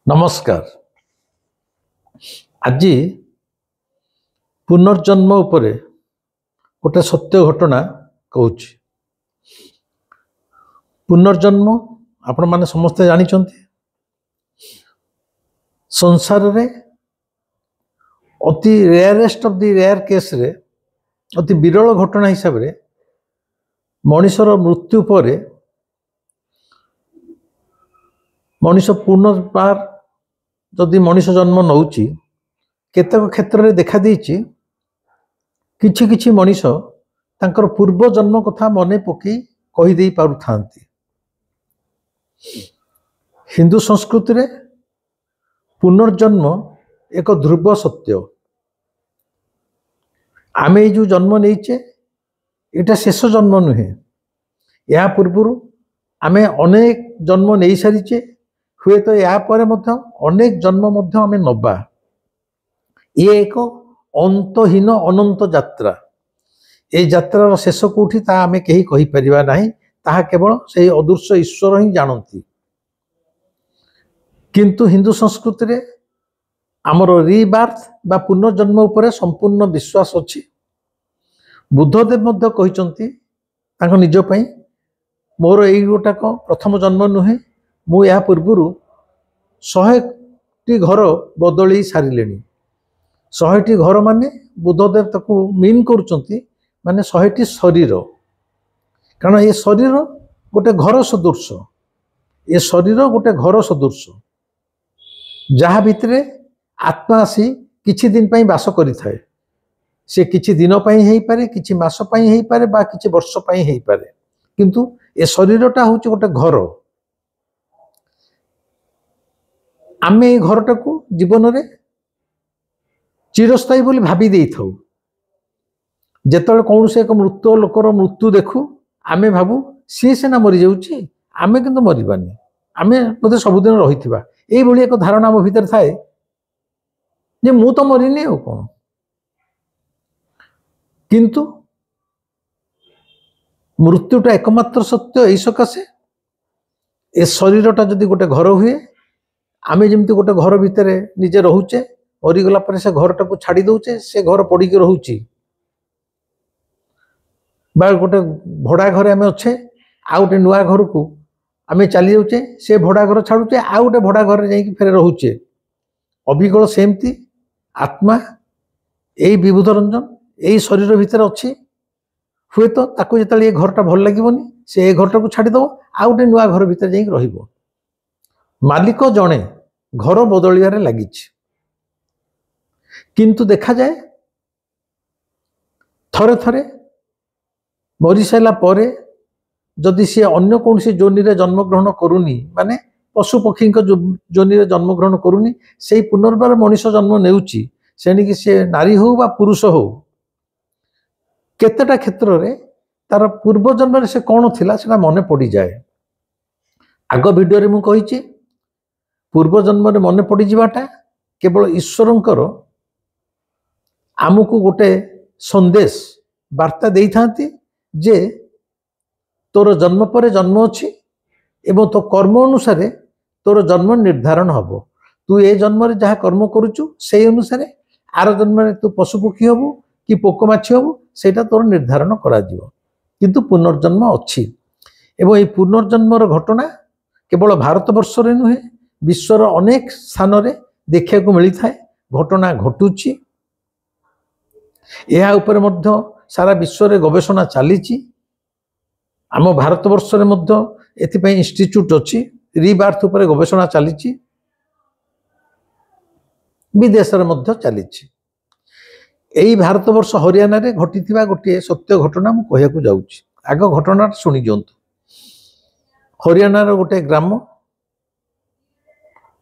नमस्कार। आज पुनर्जन्म उपरे गोटे सत्य घटना कहूँ। पुनर्जन्म आपण माने समस्ते जानिछन्ति। संसार रे अति rarest of the rare case रे अति विरल घटना हिसाब रे मनुष्यर मृत्यु पर मनुष्य पुनर्बार जदि मनुष्य जन्म नौची केतक क्षेत्र में देखा देइछि किछि किछि मनुष्य तांकर पूर्व जन्म कथा मने पकई कहि देई पारुथांती। हिंदू संस्कृति रे पुनर्जन्म एक ध्रुव सत्य। आमे जो जन्म नहींचे एटा शेष जन्म नुहे। या पूर्व आमे अनेक जन्म नहीं सारीचे, हुए तो या पर मध्य अनेक जन्म मध्य आमे नबा। ये एक अंतहीन अनंत यात्रा। ये यात्रार शेष कोठी ता आमे कहीं कहि परिबा नाही, ताहा केवल से अदृश्य ईश्वर ही जानती। किंतु हिंदू संस्कृति रे आमर रीबार्थ बा पुनर्जन्म उपरे संपूर्ण विश्वास अछि। बुद्धदेव मध्य कहिसंती तांको निज पई मोर एई गोटाक प्रथम जन्म नुहे, मु या पूर्वरु 100टी घर बदली सारिलेनी। 100टी घर माने बुद्धदेव ताकू मीन करूचंती माने 100टी शरीर। कारण ये शरीर गोटे घर सदृश, ये शरीर गोटे घर सदृश जहा भितरे आत्मा आसी किछि दिन पई वास करि थाए। से किछि दिन पई हेई पारे, किछि मास पई हेई पारे, बा किछि वर्ष पई हेई पारे, किंतु ए शरीरटा होची गोटे घर। आमे ए घरटाकू जीवन रे चिरस्थायी बोली भाबी देई थाउ। जेतले कौन से एक मृत्यु लोकर मृत्यु देखू आमे भाबू सी सेना मरी जाउची, आमे किंतु मरिबानी, आमे बोधे सबुदिन रहिथिबा। एई भली एक धारणा मो भीतर थाए जे मु तो मरिनी ओ कोन। किंतु मृत्युटा एकमात्र सत्य। एई सकाशे ए शरीरटा जदि गोटे घर हुए, आमे जेमति गोटे घर भितर निजे रहुचे, मरीगला पर से घरटाकू छाड़ी दउचे, से घर पड़ी के रहुची। बा गोटे भड़ा घरे आमे अच्छे, आ गोटे नुआ घर को आमे चली जाउचे, से भड़ा घर छाड़ुचे, आ गोटे भड़ा घर जाई फेर रहुचे। अभिगल सेमती आत्मा एई विबुध रंजन एई शरीर भितर अच्छी। हुए तो ताकू जेतले ये घरटा भल लागिबोनी, से ए घरटाकू छाड़ी दबो, आ गोटे नुआ घर भितर जाई रहिबो। मालिक जणे घर बदलियारे लागिछि। किंतु देखा जाए थरे थरे मरी साइला परे जदि सी अन्य कौन सी जोनि रे जन्म ग्रहण करूनी, माने पशु पक्षी जोनि रे जन्म ग्रहण करूनी, से पुनर्बार मनुष्य जन्म नेउची। सेणिकी से नारी हो बा पुरुष हो, केतेटा क्षेत्र रे तार पूर्व जन्म रे से कौन थिला सेटा मने पड़ी जाए। आग वीडियो रे मु कहिछि पूर्व जन्म रे मने पड़ी जिवाटा केवल ईश्वरंकर आमको गोटे संदेश वार्ता देई थांती जे तोर जन्म पर जन्म अछि एवं तो कर्म अनुसार तोर जन्म निर्धारण हबो। तू ए जन्म रे जहा कर्म करूचु से अनुसार आर जन्म रे तू पशु पक्षी हबु कि पोक माछी हबु, सेटा तोर निर्धारण करा जिवो। किंतु पुनर्जन्म अछि एवं ए पुनर्जन्मर घटना केवल भारत वर्ष रे नुहे, विश्वर अनेक स्थान रे देखिया को मिली थाए। घटना घटुची, या ऊपर मध्य सारा विश्व रे गवेषणा चलीची। आम भारत वर्ष रे मध्य एथिपई इंस्टीट्यूट अछि, रीबार्थ ऊपर गवेषणा चलीची, विदेश रे मध्य चलीची। एई भारत वर्ष हरियाणा रे घटिथिबा गोटे सत्य घटना मु कहिया को जाउची। आग घटना सुनी जंतु। हरियाणा रो गोटे ग्राम,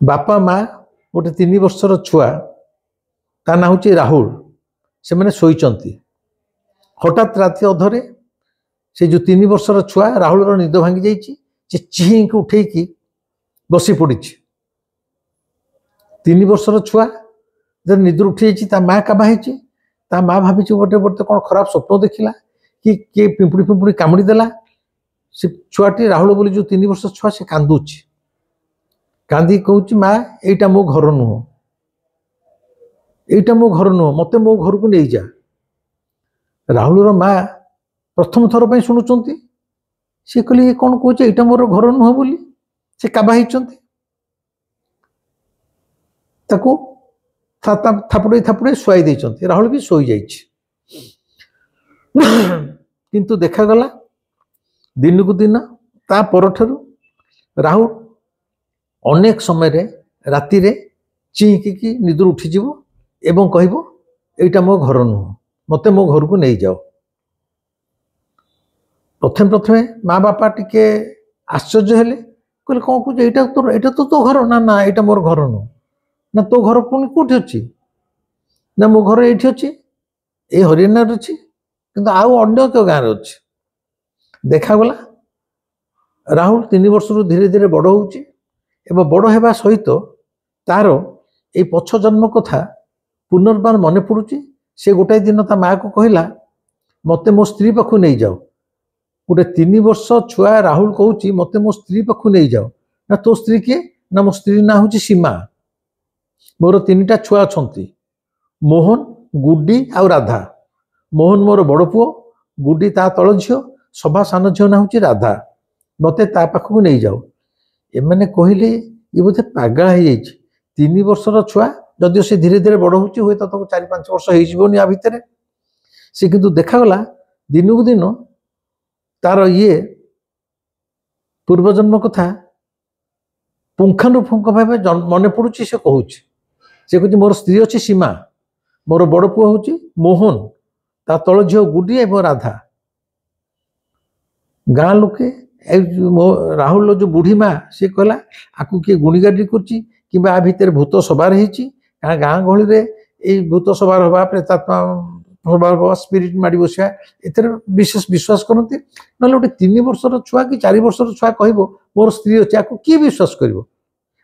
बापा माँ गोटे 3 वर्षर छुआ, ता ना होची राहुल, से मैंने शोईचंती। हठात राति अधरे से जो 3 वर्षर छुआ राहुल रो निद भांगी जाइची, से चिं को उठेकी बसी पड़ीची। 3 वर्षर छुआ जब निद्र उठी जाइची, ता माँ काबा हेची, ता माँ भाभी गोटे गोटे कौन खराब स्वप्न देखिला कि किए पिंपुड़ी पिंपुड़ी कामुड़ी देला। से छुआटी राहुल बोली जो 3 वर्ष छुआ से कांदुची। କାନ୍ଦି କହୁଛି ମା ଏଇଟା ମୋ ଘର ନୁହଁ, ଏଇଟା ମୋ ଘର ନୁହଁ, ମତେ ମୋ ଘରକୁ ନେଇଯା। ରାହୁଲର ମା ପ୍ରଥମ ଥର ପାଇଁ ଶୁଣୁଛନ୍ତି। ସେ କହିଲେ ଇଏ କ'ଣ କହୁଛି, ଏଇଟା ମୋର ଘର ନୁହଁ ବୋଲି। ସେ କାବା ହେଇଛନ୍ତି। ତାକୁ ଥାପୁଡ଼େଇ ଥାପୁଡ଼େଇ ଶୁଆଇ ଦେଇଛନ୍ତି। ରାହୁଲ ବି ଶୋଇଯାଇଛି। କିନ୍ତୁ ଦେଖାଗଲା ଦିନକୁ ଦିନ ତା ପରଠାରୁ ରାହୁଲ ଅନେକ ସମୟରେ ରାତିରେ ଚିହିକି ନିଦରୁ ଉଠିଯିବ ଏବଂ କହିବ ଏଇଟା ମୋ ଘର ନୁହଁ, ମତେ ମୋ ଘରକୁ ନେଇଯାଅ। ପ୍ରଥମେ ମା ବାପା ଟିକେ ଆଶ୍ଚର୍ଯ୍ୟ ହେଲେ, କହିଲେ କ'ଣ କହୁଛୁ, ଏଇଟା ତ ତୋ ଘର। ନା ନା ଏଇଟା ମୋର ଘର ନୁହଁ। ନା ତୋ ଘର ପୁଣି କୋଉଠି ଅଛି? ନା ମୋ ଘର ଏଇଠି ଅଛି, ଏଇ ହରିୟାଣାରେ ଅଛି, କିନ୍ତୁ ଆଉ ଅନ୍ୟ କେଉଁ ଗାଁରେ ଅଛି। ଦେଖାଗଲା ରାହୁଲ 3 ବର୍ଷରୁ ଧୀରେ ଧୀରେ ବଡ଼ ହେଉଛି ଏବଂ ବଡ଼ ହେବା ସହିତ ତାର ଏଇ ପଛ ଜନ୍ମ କଥା ପୁନର୍ବାର ମନେ ପଡ଼ୁଛି। ସେ ଗୋଟାଏ ଦିନ ତା ମାଆକୁ କହିଲା ମତେ ମୋ ସ୍ତ୍ରୀ ପାଖକୁ ନେଇଯାଅ। ଗୋଟେ 3 ବର୍ଷ ଛୁଆ ରାହୁଲ କହୁଛି ମତେ ମୋ ସ୍ତ୍ରୀ ପାଖକୁ ନେଇଯାଅ। ନା ତୋ ସ୍ତ୍ରୀ କିଏ? ନା ମୋ ସ୍ତ୍ରୀ ନାଁ ହେଉଛି ସୀମା। ମୋର 3ଟା ଛୁଆ ଅଛନ୍ତି, ମୋହନ, ଗୁଡି ଆଉ ରାଧା। ମୋହନ ମୋର ବଡ଼ ପୁଅ, ଗୁଡି ତା ତଳ ଝିଅ, ସଭା ସାନ ଝିଅ ନାଁ ହେଉଛି ରାଧା। ମତେ ତା ପାଖକୁ ନେଇଯାଅ। ଏମାନେ କହିଲେ ଇଏ ବୋଧେ ପାଗଳା ହେଇଯାଇଛି। 3 ବର୍ଷର ଛୁଆ, ଯଦିଓ ସେ ଧୀରେ ଧୀରେ ବଡ଼ ହେଉଛି, ହୁଏତ ତାକୁ 4-5 ବର୍ଷ ହେଇଯିବନି ଆ ଭିତରେ। ସେ କିନ୍ତୁ ଦେଖାଗଲା ଦିନକୁ ଦିନ ତାର ପୂର୍ବଜନ୍ମ କଥା ପୁଙ୍ଖାନୁପୁଙ୍ଖ ଭାବେ ମନେ ପଡ଼ୁଛି। ସେ କହୁଛି, ସେ କହୁଛି ମୋର ସ୍ତ୍ରୀ ଅଛି ସୀମା, ମୋର ବଡ଼ ପୁଅ ହେଉଛି ମୋହନ, ତା ତଳ ଝିଅ ଗୁଡି ଏବଂ ରାଧା। ଗାଁ ଲୋକେ ରାହୁଲର ଯୋଉ ବୁଢୀ ମା, ସେ କହିଲା ଆକୁ କିଏ ଗୁଣିଗାରି କରୁଛି କିମ୍ବା ଆ ଭିତରେ ଭୂତ ସବାର ହେଇଛି। କାରଣ ଗାଁ ଗହଳିରେ ଏଇ ଭୂତ ସବାର ହବା, ପ୍ରେତାତ୍ମା ସବାର ହବା, ସ୍ପିରିଟ୍ ମାଡ଼ି ବସିବା, ଏଥିରେ ବିଶେଷ ବିଶ୍ୱାସ କରନ୍ତି। ନହେଲେ ଗୋଟେ 3 ବର୍ଷର ଛୁଆ କି 4 ବର୍ଷର ଛୁଆ କହିବ ମୋର ସ୍ତ୍ରୀ ଅଛି, ଆକୁ କିଏ ବିଶ୍ୱାସ କରିବ?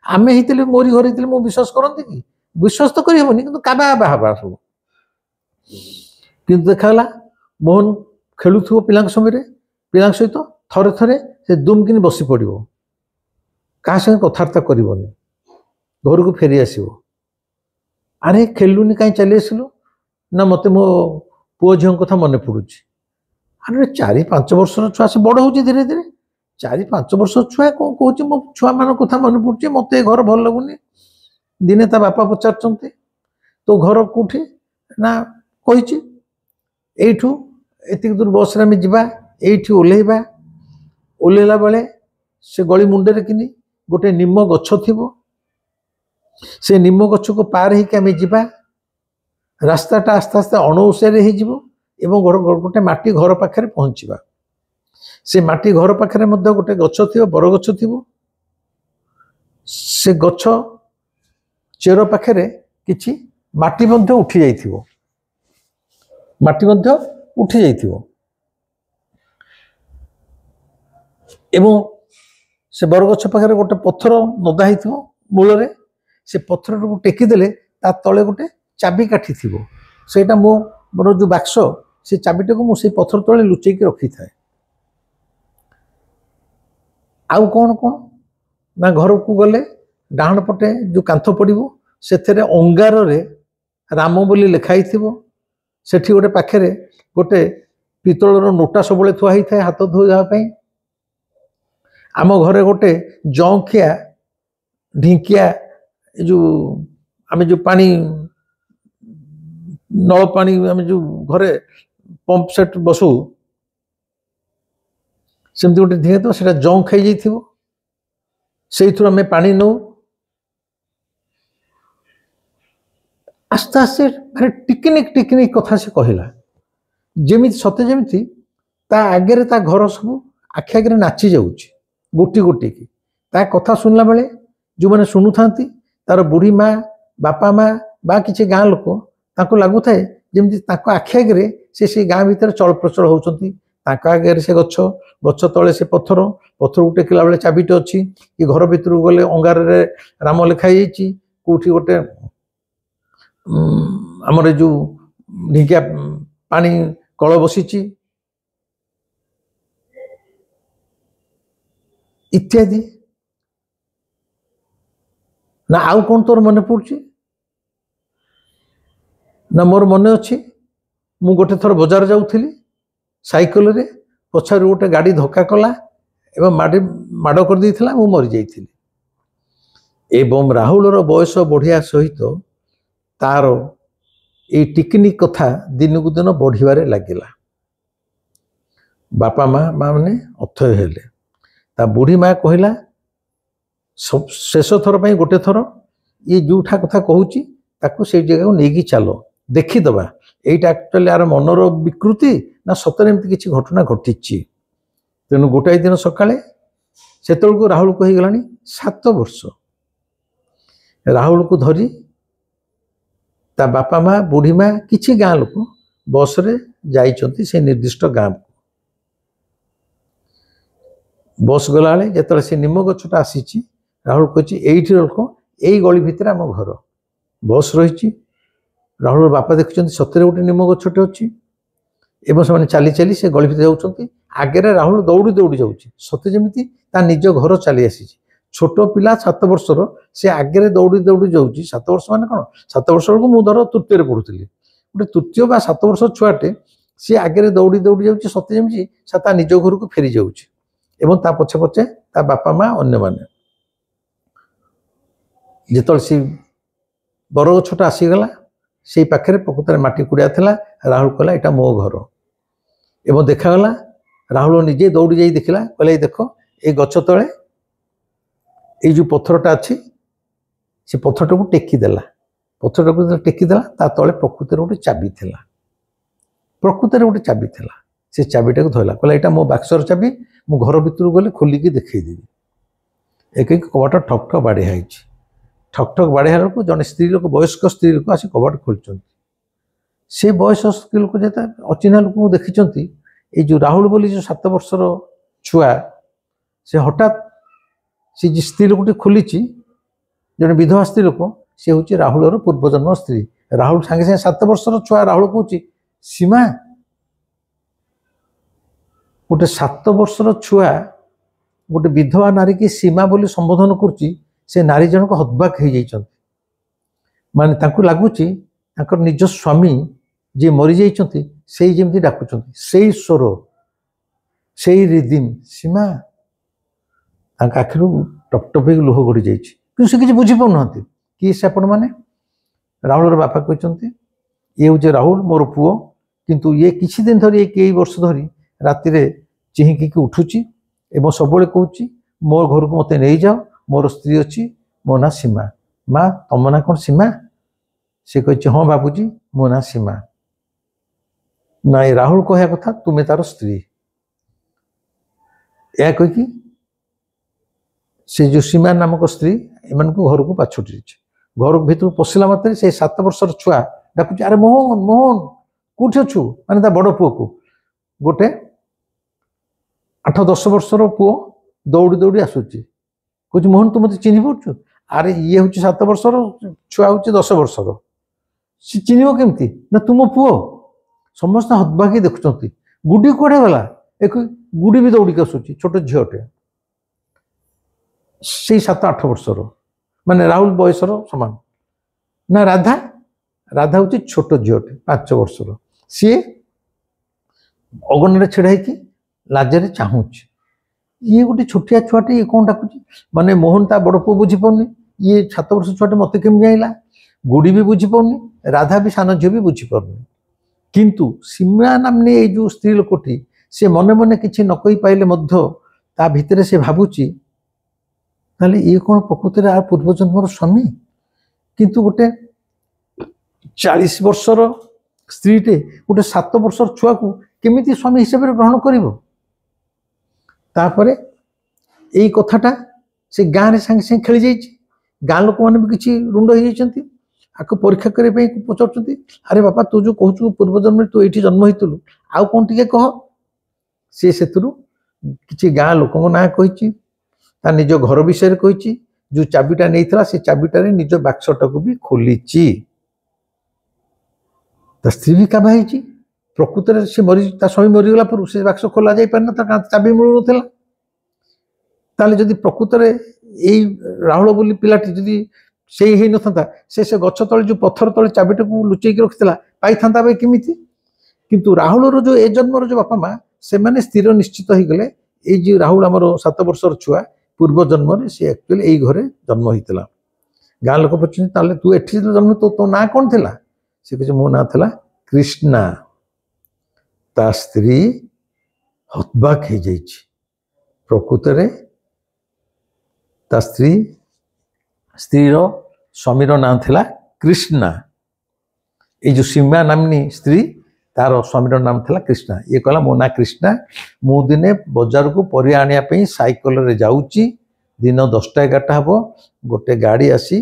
ଆମେ ହେଇଥିଲେ, ମୋରି ଘରେ ହେଇଥିଲେ ମୁଁ ବିଶ୍ୱାସ କରନ୍ତି କି? ବିଶ୍ୱାସ ତ କରିହେବନି, କିନ୍ତୁ କାବା ହବା ସବୁ। କିନ୍ତୁ ଦେଖାଗଲା ମୋହନ ଖେଳୁଥିବ ପିଲାଙ୍କ ସହିତ ଥରେ ଥରେ ସେ ଦୁମକିନି ବସି ପଡ଼ିବ, କାହା ସାଙ୍ଗେ କଥାବାର୍ତ୍ତା କରିବନି, ଘରକୁ ଫେରି ଆସିବ। ଆରେ ଖେଳିଲୁନି କାହିଁ ଚାଲି ଆସିଲୁ? ନା ମତେ ମୋ ପୁଅ ଝିଅଙ୍କ କଥା ମନେ ପଡ଼ୁଛି। ଆରେ 4-5 ବର୍ଷର ଛୁଆ, ସେ ବଡ଼ ହେଉଛି ଧୀରେ ଧୀରେ। 4-5 ବର୍ଷର ଛୁଆ କ'ଣ କହୁଛି ମୋ ଛୁଆମାନଙ୍କ କଥା ମନେ ପଡ଼ୁଛି, ମତେ ଏ ଘର ଭଲ ଲାଗୁନି। ଦିନେ ତା ବାପା ପଚାରୁଛନ୍ତି ତୋ ଘର କୋଉଠି? ନା କହିଛି ଏଇଠୁ ଏତିକି ଦୂର ବସରେ ଆମେ ଯିବା, ଏଇଠି ଓହ୍ଲେଇବା। ଓହ୍ଲେଇଲା ବେଳେ ସେ ଗଳି ମୁଣ୍ଡରେ କିନି ଗୋଟେ ନିମ ଗଛ ଥିବ। ସେ ନିମ ଗଛକୁ ପାର ହେଇକି ଆମେ ଯିବା। ରାସ୍ତାଟା ଆସ୍ତେ ଆସ୍ତେ ଅଣଓସାରି ହେଇଯିବ ଏବଂ ଗୋଟେ ମାଟି ଘର ପାଖରେ ପହଞ୍ଚିବା। ସେ ମାଟି ଘର ପାଖରେ ମଧ୍ୟ ଗୋଟେ ଗଛ ଥିବ, ବରଗଛ ଥିବ। ସେ ଗଛ ଚେର ପାଖରେ କିଛି ମାଟି ମଧ୍ୟ ଉଠି ଯାଇଥିବ। ଏବଂ ସେ ବରଗଛ ପାଖରେ ଗୋଟେ ପଥର ନଦା ହେଇଥିବ ମୂଳରେ। ସେ ପଥରକୁ ଟେକିଦେଲେ ତା ତଳେ ଗୋଟେ ଚାବି କାଠି ଥିବ। ସେଇଟା ମୋର ଯୋଉ ବାକ୍ସ, ସେ ଚାବିଟାକୁ ମୁଁ ସେଇ ପଥର ତଳେ ଲୁଚେଇକି ରଖିଥାଏ। ଆଉ କ'ଣ ନା ଘରକୁ ଗଲେ ଡାହାଣ ପଟେ ଯୋଉ କାନ୍ଥ ପଡ଼ିବ, ସେଥିରେ ଅଙ୍ଗାରରେ ରାମ ବୋଲି ଲେଖା ହେଇଥିବ। ସେଠି ଗୋଟେ ପାଖରେ ଗୋଟେ ପିତ୍ତଳର ନୋଟା ସବୁବେଳେ ଥୁଆ ହେଇଥାଏ ହାତ ଧୋଇବା ପାଇଁ। ଆମ ଘରେ ଗୋଟେ ଜଙ୍ଖିଆ ଢିଙ୍କିଆ, ଏ ଯୋଉ ଆମେ ଯୋଉ ପାଣି ନଳ ପାଣି ଆମେ ଯୋଉ ଘରେ ପମ୍ପ ସେଟ୍ ବସଉ, ସେମିତି ଗୋଟେ ଢିଙ୍କିଆ ଥିବ, ସେଟା ଜଙ୍କ୍ ହେଇଯାଇଥିବ। ସେଇଥିରୁ ଆମେ ପାଣି ନଉ। ଆସ୍ତେ ଆସ୍ତେ ମାନେ ଟିକିନିକ କଥା ସେ କହିଲା, ଯେମିତି ସତେ ଯେମିତି ତା ଆଗରେ ତା ଘର ସବୁ ଆଖି ଆଗରେ ନାଚି ଯାଉଛି ଗୋଟି ଗୋଟିକି। ତା କଥା ଶୁଣିଲା ବେଳେ ଯୋଉମାନେ ଶୁଣୁଥାନ୍ତି, ତାର ବୁଢ଼ୀ ମା, ବାପା ମା ବା କିଛି ଗାଁ ଲୋକ, ତାଙ୍କୁ ଲାଗୁଥାଏ ଯେମିତି ତାଙ୍କ ଆଖି ଆଗରେ ସେ ସେଇ ଗାଁ ଭିତରେ ଚଳପ୍ରଚଳ ହଉଛନ୍ତି। ତାଙ୍କ ଆଗରେ ସେ ଗଛ ତଳେ ସେ ପଥରକୁ ଟେକିଲା ବେଳେ ଚାବିଟେ ଅଛି, କି ଘର ଭିତରକୁ ଗଲେ ଅଙ୍ଗାରରେ ରାମ ଲେଖା ହେଇଯାଇଛି। କୋଉଠି ଗୋଟେ ଆମର ଏ ଯୋଉ ଢିଙ୍କିଆ ପାଣି କଳ ବସିଛି ଇତ୍ୟାଦି। ना आउ कौन तोर मन पड़ुची ना मोर मन अच्छी मु गोटे थर बजार जाऊली साइकल रे पछार गोटे गाड़ी धक्का कला एवं माड़ कर देइथिला मु मरि जाइथिली एवं राहुल बयस बढ़िया सहित तार ये टिकनिक कथा दिन को दिन बढ़िबारे लागिला बापा माँ माने अथय हेले ता बुढ़ी माँ कहला शेष थर पर गोटे थर ये जोठा कथा कहूँ ताकू से जगह को लेकिन चलो देखीदबा यहीटा एक्चुअली यार मनर विकृति ना सतरे एमती किसी घटना घटी तेणु गोटाए दिन सकाळे सेतबेलू राहुल को होगला 7 वर्ष राहुल को धरी ता बापा माँ बुढ़ी माँ किसी गाँ लोक बस रे जाइछंती से निर्दिष्ट गाँ बस गला बेले जिते से निम गछटा आसी राहुल कही एठी लोक यही गली भितर आम घर बस रही राहुल बापा देखुं सतरे गोटे निम गछटे अच्छी एवं से चली चली से गली भितर जाऊँच आगे राहुल दौड़ी दौड़ी जाऊँ सते जमी निज घर चली आसी छोट पिला 7 वर्षर से आगे दौड़ी दौड़ी जाऊँ 7 वर्ष मान कौन 7 वर्ष बेलू मुझे धर तृतीय पढ़ुली गोटे तृतीय बा 7 वर्ष छुआटे सी आगे दौड़ी दौड़ी जाऊँ सते जमी से निज घर को फेरी जाऊँ एवं ता पछे पछे ता बापा माँ अन्य माने जिते सी बरगछटा आसीगला से पाखे प्रकृत माटी कुड़िया था राहुल कहला यहाँ मो घर एवं देखागला राहुल निजे दौड़ी जा देखला कहले देख ये गछ तले ये जो पत्थरटा अच्छी से पत्थरटा को टेकीदेला पत्थरटा को टेकीदेला ता तले प्रकृत गोटे चाबी थी प्रकृत गोटे चाबी थी से चाबीटा को धरला कहला यहाँ मो बाक्सर चाबी मु घर भितर गले खोलिकी देखईदेवी एक कबाट ठक ठक बाड़िया ठक ठक बाड़िया बेलू जड़े स्त्री लोक वयस्क स्त्री लोक आसी कबाट खोलुं से बयस स्त्री लोक जो अचिन्हा लोक देखी ये जो राहुल बोली जो 7 वर्षर छुआ से हठात से जो स्त्री लोकटी खोली जड़े विधवा स्त्री लोक सी हूँ राहुल पूर्वजन्म स्त्री राहुल सांगे सांगे 7 वर्षर छुआ राहुल कहूँ सीमा गोटे 7 वर्षर छुआ गोटे विधवा नारी की सीमा बोली संबोधन करुच्ची से नारी जनक हतबाक हो जाइछंती माने तांको लागुची तांकर निज स्वामी जे मरी जाइछंती सेही जेमती डाकुछंती सेही स्वर सेही रिदिम सीमा तांका आखिरु टपटप लुह गड़ी जाइछि कि से किछि बुझी पाउनांती कि से आपण माने राहुल बापा कहते ये हूँ राहुल मोर पुओ किंतु ये किछि दिन धरी कई वर्ष धरी राति चिहिकी उठुची एवं सबले कहूँ मोर घर को मत नहीं जाओ मोर स्त्री अच्छी मो ना सीमा माँ तम ना कौन सीमा से कही हाँ बाबूजी मो ना सीमा ना ये राहुल कह कथा तुम्हें तार स्त्री या कहीकि से जो सीमा नामक स्त्री एम घर को पाछुटी घर भीतर पशिला मात्र से 7 वर्षर छुआ डाकुची अरे मोहन मोहन कौटी अच्छु माने बड़ पुओ को गोटे 8-10 वर्षर पुओ दौड़ी दौड़ी आसूची कह मोहन तू मत चिन्ह पार्छु अरे ये हूँ 7 वर्षर छुआ हूँ 10 वर्षर सी चिन्ह केमती ना तुम पुओ समस्त हतबाकी देखुं गुडी कड़े गला एक गुडी भी दौड़ी आसूची छोट झीटे से 7-8 वर्षर माने राहुल बयसर समान ना राधा राधा हूँ छोट झीटे 5 वर्षर सी अगन छिड़ा लाजरे चाहूँच ये गोटे छोटिया छुआटे ये कौन डाकुची माने मोहन ता बड़ पुओ बुझी पाउनी ये 7 वर्ष छुआटे मत केम जाइला गुड़ी भी बुझी पाउनी राधा भी सान झी भी बुझी पारुनी किंतु सीमा नामनी ये जो स्त्री लोकटी से मने मने किसी न कही पाइले मध्य ता भितरे से भावुची ताले ये कौन प्रकृति आ पूर्वजन्मर स्वामी किंतु गोटे 40 वर्षर स्त्रीटे गोटे 7 वर्षर छुआ को केमिति स्वामी हिसाब से ग्रहण करिवो तापरे यही कथाटा से गाँव में सांगे सांगे खेली जाइए गाँ लोक मैंने भी किसी रुंड हो जाती आपको परीक्षा करने पचार अरे बापा तू जो कहूँ पूर्वजन्म तू ये जन्म होइतलु आउ कौन टे कह सी से किसी गाँ लोक ना कही निज घर विषय कही जो चाबीटा नहीं था से चाबीटार निज बाक्सटा को भी खोली स्त्री भी काबा प्रकृत से मरी स्वामी मरीगला पर से बाक्स खोल जा पार चाबी मिलू ना जदि प्रकृत में यही राहुल बोली पिलाटी जदि ସେଇ ହେଇନଥାନ୍ତା ସେ ଗଛ ତଳେ ଯେଉଁ ପଥର ତଳେ ଚାବିଟାକୁ ଲୁଚେଇକି ରଖିଥିଲା ପାଇଥାନ୍ତା ଭାଇ କେମିତି? କିନ୍ତୁ ରାହୁଳର ଯେଉଁ ଏ ଜନ୍ମର ଯେଉଁ ବାପା ମା ସେମାନେ ସ୍ଥିର ନିଶ୍ଚିତ ହେଇଗଲେ ଏଇ ଯେଉଁ ରାହୁଳ ଆମର 7 ବର୍ଷର ଛୁଆ ପୂର୍ବ ଜନ୍ମରେ ସେ ଆକ୍ଚୁଆଲି ଏଇ ଘରେ ଜନ୍ମ ହେଇଥିଲା। ଗାଁ ଲୋକ ପଚାରୁଛନ୍ତି ତାହେଲେ ତୁ ଏଠି ଜନ୍ମ ତୋ ନାଁ କ'ଣ ଥିଲା? ସେ କହୁଛି ମୋ ନାଁ ଥିଲା କ୍ରିଷ୍ଣା। ତା ସ୍ତ୍ରୀ ହତବାକ୍ ହେଇଯାଇଛି। ପ୍ରକୃତରେ ତା ସ୍ତ୍ରୀର ସ୍ୱାମୀର ନାଁ ଥିଲା କ୍ରିଷ୍ଣା। ଏଇ ଯେଉଁ ସୀମା ନାମ୍ନୀ ସ୍ତ୍ରୀ ତାର ସ୍ୱାମୀର ନାମ ଥିଲା କ୍ରିଷ୍ଣା। ଇଏ କହିଲା ମୋ ନାଁ କ୍ରିଷ୍ଣା, ମୁଁ ଦିନେ ବଜାରକୁ ପରିବା ଆଣିବା ପାଇଁ ସାଇକେଲରେ ଯାଉଛି, ଦିନ 10ଟା 11ଟା ହେବ, ଗୋଟେ ଗାଡ଼ି ଆସି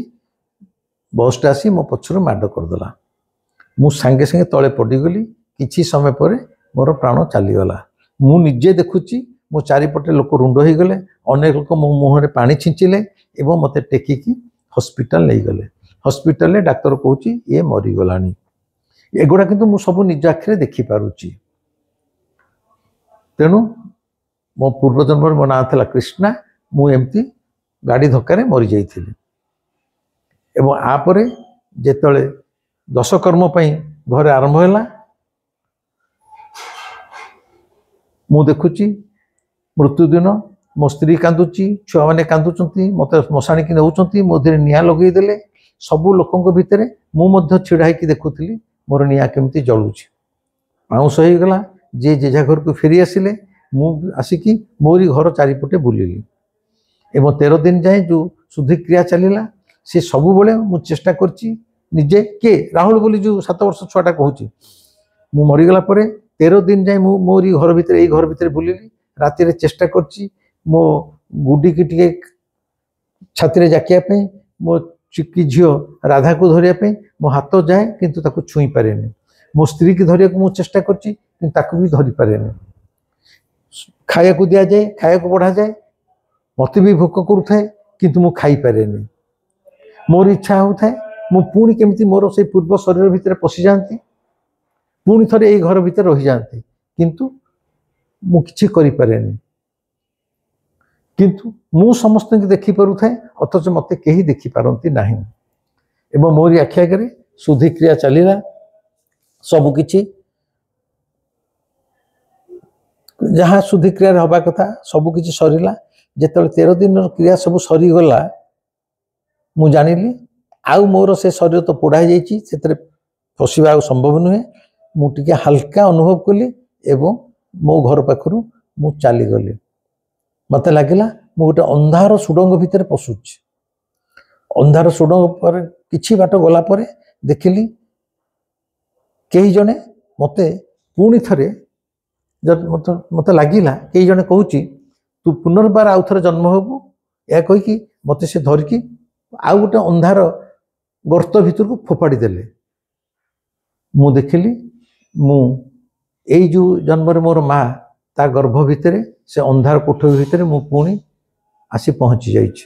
ବସ୍ଟା ଆସି ମୋ ପଛରୁ ମାଡ଼ କରିଦେଲା। ମୁଁ ସାଙ୍ଗେ ସାଙ୍ଗେ ତଳେ ପଡ଼ିଗଲି। କିଛି ସମୟ ପରେ ମୋର ପ୍ରାଣ ଚାଲିଗଲା। ମୁଁ ନିଜେ ଦେଖୁଛି ମୋ ଚାରିପଟେ ଲୋକ ରୁଣ୍ଡ ହେଇଗଲେ, ଅନେକ ଲୋକ ମୋ ମୁହଁରେ ପାଣି ଛିଞ୍ଚିଲେ ଏବଂ ମୋତେ ଟେକିକି ହସ୍ପିଟାଲ ନେଇଗଲେ। ହସ୍ପିଟାଲରେ ଡାକ୍ତର କହୁଛି ଇଏ ମରିଗଲାଣି। ଏଗୁଡ଼ା କିନ୍ତୁ ମୁଁ ସବୁ ନିଜ ଆଖିରେ ଦେଖିପାରୁଛି। ତେଣୁ ମୋ ପୂର୍ବଜନ୍ମରେ ମୋ ନାଁ ଥିଲା କ୍ରିଷ୍ଣା। ମୁଁ ଏମିତି ଗାଡ଼ି ଧକ୍କାରେ ମରିଯାଇଥିଲି। ଏବଂ ଆପରେ ଯେତେବେଳେ ଦଶକର୍ମ ପାଇଁ ଘରେ ଆରମ୍ଭ ହେଲା, ମୁଁ ଦେଖୁଛି ମୃତ୍ୟୁ ଦିନ ମୋ ସ୍ତ୍ରୀ କାନ୍ଦୁଛି, ଛୁଆମାନେ କାନ୍ଦୁଛନ୍ତି, ମୋତେ ମଶାଣିକି ନେଉଛନ୍ତି, ମୋ ଦେହରେ ନିଆଁ ଲଗେଇଦେଲେ। ସବୁ ଲୋକଙ୍କ ଭିତରେ ମୁଁ ମଧ୍ୟ ଛିଡ଼ା ହେଇକି ଦେଖୁଥିଲି ମୋର ନିଆଁ କେମିତି ଜଳୁଛି। ପାଉଁଶ ହେଇଗଲା। ଯିଏ ଯେଝା ଘରକୁ ଫେରି ଆସିଲେ, ମୁଁ ଆସିକି ମୋରି ଘର ଚାରିପଟେ ବୁଲିଲି। ଏବଂ 13 ଦିନ ଯାଏଁ ଯେଉଁ ଶୁଦ୍ଧିକ୍ରିୟା ଚାଲିଲା, ସେ ସବୁବେଳେ ମୁଁ ଚେଷ୍ଟା କରିଛି ନିଜେ କିଏ ରାହୁଳ ବୋଲି ଯେଉଁ 7 ବର୍ଷ ଛୁଆଟା କହୁଛି, ମୁଁ ମରିଗଲା ପରେ 13 ଦିନ ଯାଏଁ ମୁଁ ମୋରି ଘର ଭିତରେ ଏଇ ଘର ଭିତରେ ବୁଲିଲି। ରାତିରେ ଚେଷ୍ଟା କରିଛି ମୋ ଗୁଡ଼ିକି ଟିକେ ଛାତିରେ ଜାକିବା ପାଇଁ, ମୋ ଚିକି ଝିଅ ରାଧାକୁ ଧରିବା ପାଇଁ ମୋ ହାତ ଯାଏ କିନ୍ତୁ ତାକୁ ଛୁଇଁ ପାରେନି। ମୋ ସ୍ତ୍ରୀକି ଧରିବାକୁ ମୁଁ ଚେଷ୍ଟା କରିଛି କିନ୍ତୁ ତାକୁ ବି ଧରିପାରେନି। ଖାଇବାକୁ ଦିଆଯାଏ, ଖାଇବାକୁ ବଢ଼ାଯାଏ, ମୋତେ ବି ଭୋକ କରୁଥାଏ କିନ୍ତୁ ମୁଁ ଖାଇପାରେନି। ମୋର ଇଚ୍ଛା ହେଉଥାଏ ମୁଁ ପୁଣି କେମିତି ମୋର ସେଇ ପୂର୍ବ ଶରୀର ଭିତରେ ପଶିଯାଆନ୍ତି, ପୁଣି ଥରେ ଏଇ ଘର ଭିତରେ ରହିଯାଆନ୍ତି, କିନ୍ତୁ ମୁଁ କିଛି କରିପାରେନି। କିନ୍ତୁ ମୁଁ ସମସ୍ତଙ୍କୁ ଦେଖିପାରୁଥାଏ, ଅଥଚ ମୋତେ କେହି ଦେଖିପାରନ୍ତି ନାହିଁ। ଏବଂ ମୋରି ଆଖି ଆଗରେ ଶୁଦ୍ଧିକ୍ରିୟା ଚାଲିଲା। ସବୁକିଛି ଯାହା ଶୁଦ୍ଧିକ୍ରିୟାରେ ହେବା କଥା ସବୁକିଛି ସରିଲା। ଯେତେବେଳେ 13 ଦିନର କ୍ରିୟା ସବୁ ସରିଗଲା, ମୁଁ ଜାଣିଲି ଆଉ ମୋର ସେ ଶରୀର ତ ପୋଡ଼ା ହେଇଯାଇଛି, ସେଥିରେ ପଶିବା ଆଉ ସମ୍ଭବ ନୁହେଁ। ମୁଁ ଟିକେ ହାଲକା ଅନୁଭବ କଲି ଏବଂ ମୋ ଘର ପାଖରୁ ମୁଁ ଚାଲିଗଲି। ମୋତେ ଲାଗିଲା ମୁଁ ଗୋଟେ ଅନ୍ଧାର ସୁଡ଼ଙ୍ଗ ଭିତରେ ପଶୁଛି। ଅନ୍ଧାର ସୁଡ଼ଙ୍ଗ ପରେ କିଛି ବାଟ ଗଲା ପରେ ଦେଖିଲି କେହି ଜଣେ ମୋତେ ପୁଣି ଥରେ ମୋତେ ଲାଗିଲା କେହି ଜଣେ କହୁଛି ତୁ ପୁନର୍ବାର ଆଉ ଥରେ ଜନ୍ମ ହେବୁ। ଏହା କହିକି ମୋତେ ସେ ଧରିକି ଆଉ ଗୋଟେ ଅନ୍ଧାର ଗର୍ତ୍ତ ଭିତରକୁ ଫୋପାଡ଼ି ଦେଲେ। ମୁଁ ଦେଖିଲି ମୁଁ ଏଇ ଯେଉଁ ଜନ୍ମରେ ମୋର ମା ତା ଗର୍ଭ ଭିତରେ ସେ ଅନ୍ଧାର କୋଠରୀ ଭିତରେ ମୁଁ ପୁଣି ଆସି ପହଞ୍ଚି ଯାଇଛି।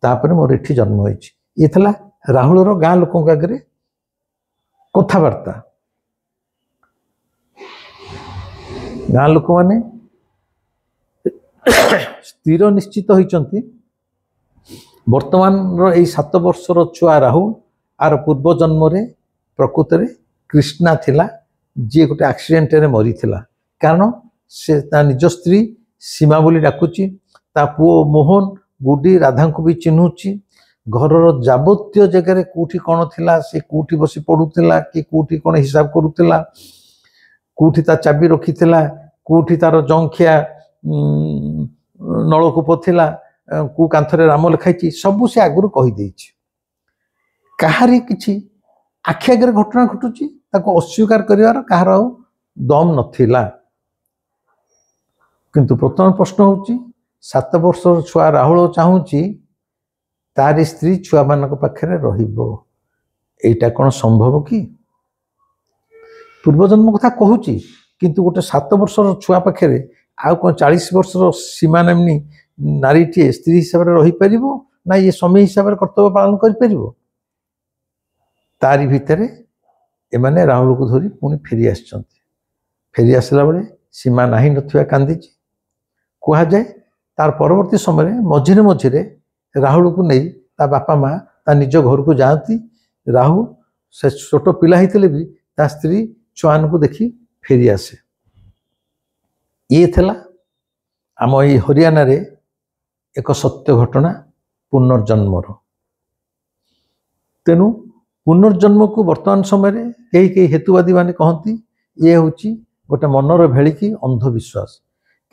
ତାପରେ ମୋର ଏଠି ଜନ୍ମ ହୋଇଛି। ଇଏ ଥିଲା ରାହୁଳର ଗାଁ ଲୋକଙ୍କ ଆଗରେ କଥାବାର୍ତ୍ତା। ଗାଁ ଲୋକମାନେ ସ୍ଥିର ନିଶ୍ଚିତ ହୋଇଛନ୍ତି ବର୍ତ୍ତମାନର ଏଇ 7 ବର୍ଷର ଛୁଆ ରାହୁଳ ଆର ପୂର୍ବ ଜନ୍ମରେ ପ୍ରକୃତରେ କ୍ରିଷ୍ଣା ଥିଲା, ଯିଏ ଗୋଟେ ଆକ୍ସିଡେଣ୍ଟରେ ମରିଥିଲା। କାରଣ ସେ ତା ନିଜ ସ୍ତ୍ରୀ ସୀମା ବୋଲି ଡାକୁଛି, ତା ପୁଅ ମୋହନ ଗୁଡ଼ି ରାଧାଙ୍କୁ ବି ଚିହ୍ନୁଛି। ଘରର ଯାବତୀୟ ଜାଗାରେ କେଉଁଠି କ'ଣ ଥିଲା, ସେ କେଉଁଠି ବସି ପଡ଼ୁଥିଲା, କି କେଉଁଠି କ'ଣ ହିସାବ କରୁଥିଲା, କେଉଁଠି ତା ଚାବି ରଖିଥିଲା, କେଉଁଠି ତାର ଜଙ୍ଖିଆ ନଳକୂପ ଥିଲା, କେଉଁ କାନ୍ଥରେ ରାମ ଲେଖାଇଛି, ସବୁ ସେ ଆଗରୁ କହିଦେଇଛି। କାହାରି କିଛି ଆଖି ଆଗରେ ଘଟଣା ଘଟୁଛି, ତାକୁ ଅସ୍ୱୀକାର କରିବାର କାହାର ଆଉ ଦମ ନଥିଲା। କିନ୍ତୁ ପ୍ରଥମ ପ୍ରଶ୍ନ ହେଉଛି 7 ବର୍ଷର ଛୁଆ ରାହୁଳ ଚାହୁଁଛି ତାରି ସ୍ତ୍ରୀ ଛୁଆମାନଙ୍କ ପାଖରେ ରହିବ। ଏଇଟା କ'ଣ ସମ୍ଭବ କି? ପୂର୍ବଜନ୍ମ କଥା କହୁଛି, କିନ୍ତୁ ଗୋଟେ 7 ବର୍ଷର ଛୁଆ ପାଖରେ ଆଉ କ'ଣ 40 ବର୍ଷର ସୀମା ନାମ୍ନୀ ନାରୀଟିଏ ସ୍ତ୍ରୀ ହିସାବରେ ରହିପାରିବ ନା ଇଏ ସ୍ୱାମୀ ହିସାବରେ କର୍ତ୍ତବ୍ୟ ପାଳନ କରିପାରିବ? ତାରି ଭିତରେ ଏମାନେ ରାହୁଳକୁ ଧରି ପୁଣି ଫେରି ଆସିଛନ୍ତି। ଫେରି ଆସିଲା ବେଳେ ସୀମା ନାହିଁ ନଥିବା କାନ୍ଦିଛି। କୁହାଯାଏ ତାର ପରବର୍ତ୍ତୀ ସମୟରେ ମଝିରେ ମଝିରେ ରାହୁଳକୁ ନେଇ ତା ବାପା ମା ता निज घर को जाती राहु से छोट पिला होते भी ता स्त्री छुआन को देखी फेरी आसे। ये थला आम ये हरियाणा रे एक सत्य घटना पुनर्जन्मर। तेणु पुनर्जन्म को वर्तमान समय कई कई हेतुवादी माने कहती ये हूँ गोटे मनर भेलिकी अंधविश्वास।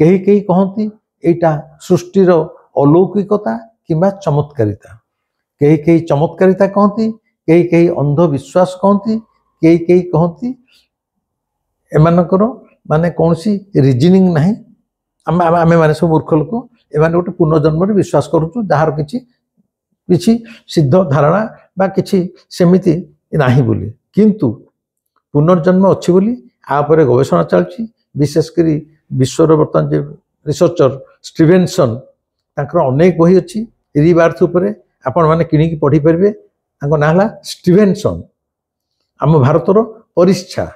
कहीं कहीं कहती एटा सृष्टिर अलौकिकता किंबा चमत्कारिता। कहीं कहीं चमत्कारिता कहती, कहीं कहीं अंधविश्वास कहती, कहीं कहीं कहती एमानकर माने कौन सी रिजनिंग नहीं। आमे माने सब मूर्ख लोक एमाने गोटे पुनर्जन्म विश्वास करूँ जार किछि सिद्ध धारणा बा किछि सेमिति नाही बोली, किंतु पुनर्जन्म अच्छी बोली आपर गवेषणा चलती। विशेषकर विश्वर बर्तमान जो रिसर्चर स्टीवेनसन तांकर अनेक बही अच्छी रिबार्थ उपरे आपण माने किणिकी पढ़ी पारे। ना है स्टीवेनसन। आम भारतर परिच्छा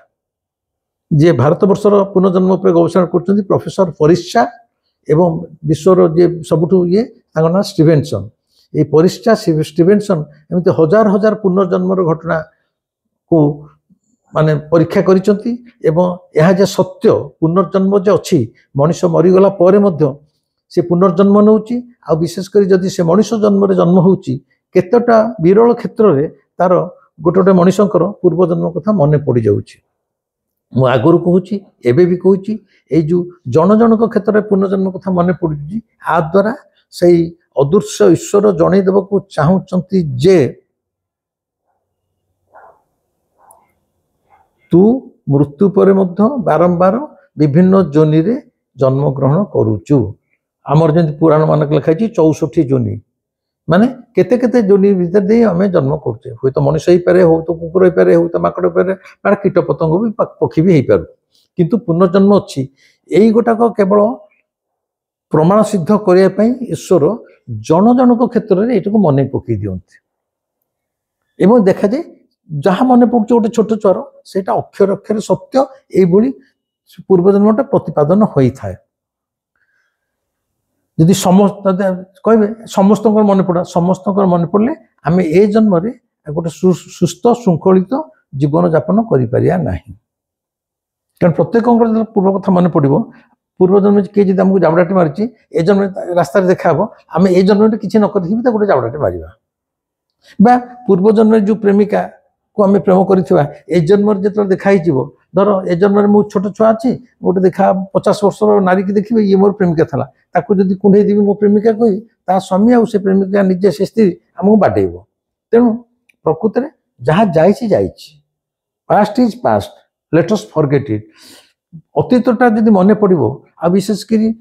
जे भारत वर्षर पुनर्जन्म पर गवेषणा कर प्रोफेसर परिच्छा एवं विश्वर जे सबुठु ये ना स्टीवेनसन। ये परिच्छा स्टीवेनसन एमती हजार हजार पुनर्जन्मर घटना को माने परीक्षा करिसंती एवं यह जे सत्य पुनर्जन्म जे अच्छी मनुष्य मरीगला पर मध्य से पुनर्जन्म नौची। आ विशेषकर जदि से मनुष्य जन्म जन्म होची केतटा विरल क्षेत्र में तार गोटे गोटे मनुष्यंकर पूर्वजन्म कथा मन पड़ जाऊँगी। मु आगुरी कहूँ एबे भी कहूँ ये जो जन जनक क्षेत्र में पुनर्जन्म कथा मन पड़ी आ द्वारा से अदृश्य ईश्वर जनईदेव को चाहती जे तू मृत्यु पर मध्य बारंबार विभिन्न जोनि रे जन्म ग्रहण करुचु। आमर जमी पुराण मानक लिखाई 64 जोनि माने केते केते जोनि भीतर दे आम जन्म करुचे। हूँ तो मनुष्य ही पारे, हो तो कुकुर ही पारे, हो तो माकड़ पारे, बा कीट पतंग भी पक्षी भी हो पार, किंतु पुनर्जन्म अच्छी। यही गोटाक केवल प्रमाण सिद्ध करने ईश्वर जन जनक क्षेत्र में ये मन पकई दिखते एवं देखा जाए जहाँ मन पड़े गोटे छोट छुआर से अक्षर अक्षर सत्य ये पूर्वजन्मटा प्रतिपादन होता है। यदि समस्त कहे समस्त मन पड़ा समस्त मन पड़े आम ए जन्म गोटे सुस्थ श्रृंखलित जीवन जापन करें। कारण प्रत्येक पूर्व कथा मन पड़ो पूर्वजन्म किए जब आमको जाबड़ाटे मारी ए जन्म रास्ता देखा आम ए जन्म किसी न कर गोटे जाबड़ाटे मार पूर्वजन्म जो प्रेमिका को आम प्रेम करवा ए जन्म जो देखाई धर ए जन्म मु छोट छुआ अच्छी गोटे देखा 50 वर्षर नारी की देखिए ये मोर प्रेमिका था ताकू जब कुंडे देवी मो प्रेमिका कही ता स्वामी आ प्रेमिका निजे से स्त्री आमको बाडेब। तेणु प्रकृत में जहाँ जाइए past is past let us forget it. अतीतटा जब मन पड़ो आ विशेषकर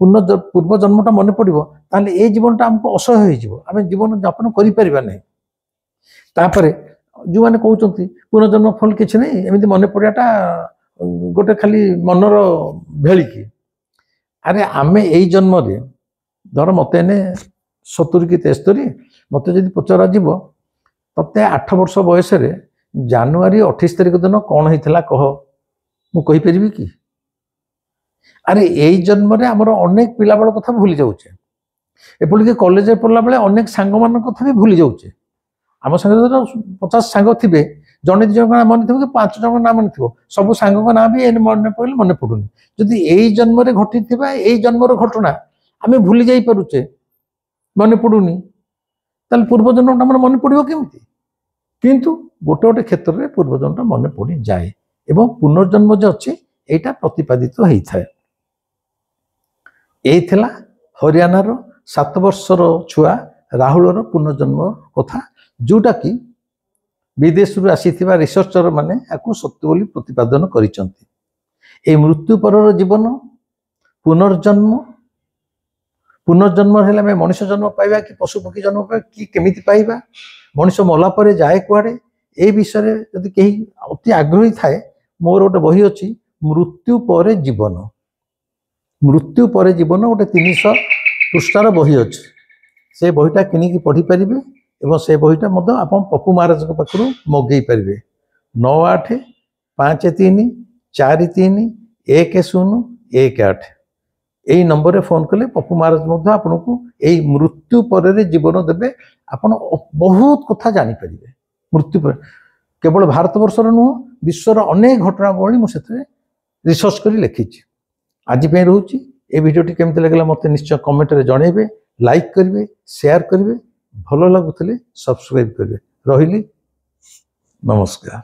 पूर्वजन्मटा मन पड़ो ताले ए जीवनटा आमको असह्य होम जीवन यापन कर। जो मैंने कहते पुनर्जन्म फल किसी नहीं एमती मन पड़ाटा गोटे खाली मनर भेलिकी। अरे आम यही जन्म धर मत 70 कि 73 मत जब पचरा ते 8 वर्ष बयस जनवरी 28 तारिख दिन कौन होता कह मुझे कि। अरे यही जन्म आमर अनेक पिला बेल कथा भूली जाऊे एपरिक कॉलेज पढ़ला बेले अनेक सांग मान कथा भी भूली जाऊे। आम संगे 50 सांग थे जड़े दिज ना मन थी कि 5 जन ना मन थी सब सांग ना भी मन पड़े मन पड़ूनी। जदि यही जन्म घटी यही जन्मर घटना आम भूली जा पारुचे मन पड़ूनी ताल पूर्वजन्मटा मन मन पड़ो केमती। किंतु गोटे गोटे क्षेत्र में पूर्वजन्मटा मन पड़ जाए एवं पुनर्जन्म जो अच्छे यहाँ प्रतिपादित होता है। यही हरियाणार 7 वर्षर छुआ राहुलर पुनर्जन्म कथा जोटा कि विदेश आसी रिसर्चर माने आपको सत्य बोली प्रतिपादन करिसंती। मृत्यु पर जीवन पुनर्जन्म पुनर्जन्म है मनुष्य जन्म पाइबा कि पशु पक्षी जन्म पाइबा कि केमिति पाइबा मनुष्य मला पर जाए कुआड़े ए विषय जदि कहीं अति आग्रही थाए मोर गोटे बही अच्छी मृत्यु पर जीवन। मृत्यु पर जीवन गोटे 300 पृष्ठार बही अच्छी से बहीटा किनिकी पढ़ी पारे एवं से बहीटा आप पप्पू महाराज पाखु मगई पारे 9853431018। यही नंबर रे फोन कले पप्पू महाराज मध्य आपको यही मृत्यु पर जीवन देवे आपण बहुत कथा जानी परिबे मृत्यु पर केवल भारत वर्षर नुह विश्वर अनेक घटनावली मुझे रिसर्च कर लिखी आज रोचे ये भिडियोटी केमती लगे मत निश्चय कमेंट रे जनइबे लाइक करेंगे शेयर करेंगे भल लगुले सब्सक्राइब करेंगे रही नमस्कार।